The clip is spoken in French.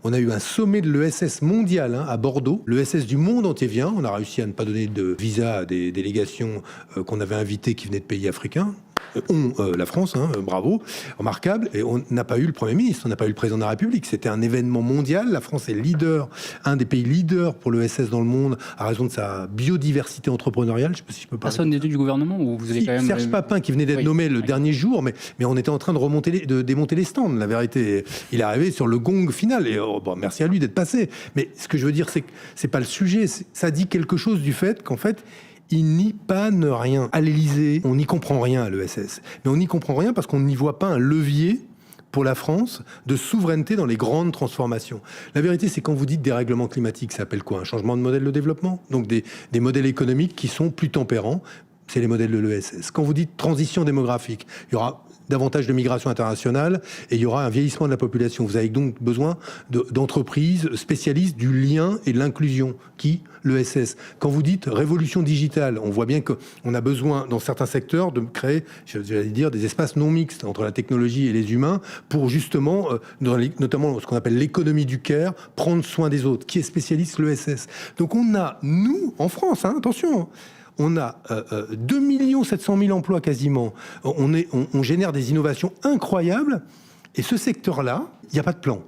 On a eu un sommet de l'ESS mondial à Bordeaux. L'ESS du monde entier vient. On a réussi à ne pas donner de visa à des délégations qu'on avait invitées qui venaient de pays africains. La France, bravo, remarquable. Et on n'a pas eu le Premier ministre, on n'a pas eu le Président de la République. C'était un événement mondial. La France est leader, un des pays leaders pour l'ESS dans le monde, à raison de sa biodiversité entrepreneuriale. Je ne sais pas si je peux parler. Personne n'était du gouvernement ou vous avez quand même... Serge Papin, qui venait d'être nommé le dernier jour, mais on était en train de démonter les stands. La vérité, il est arrivé sur le gong final. Et merci à lui d'être passé. Mais ce que je veux dire, c'est que c'est pas le sujet. Ça dit quelque chose du fait qu'en fait, il n'y panne rien. À l'Élysée, on n'y comprend rien à l'ESS. Mais on n'y comprend rien parce qu'on n'y voit pas un levier pour la France de souveraineté dans les grandes transformations. La vérité, c'est quand vous dites dérèglement climatique, ça s'appelle quoi? Un changement de modèle de développement? Donc des modèles économiques qui sont plus tempérants. C'est les modèles de l'ESS. Quand vous dites transition démographique, il y aura davantage de migration internationale et il y aura un vieillissement de la population. Vous avez donc besoin d'entreprises spécialistes du lien et de l'inclusion, qui l'ESS. Quand vous dites révolution digitale, on voit bien qu'on a besoin dans certains secteurs de créer, j'allais dire, des espaces non mixtes entre la technologie et les humains pour justement, notamment ce qu'on appelle l'économie du care, prendre soin des autres. Qui est spécialiste? L'ESS. Donc on a, nous, en France, attention, on a 2 700 000 emplois quasiment. On génère des innovations incroyables. Et ce secteur-là, il n'y a pas de plan.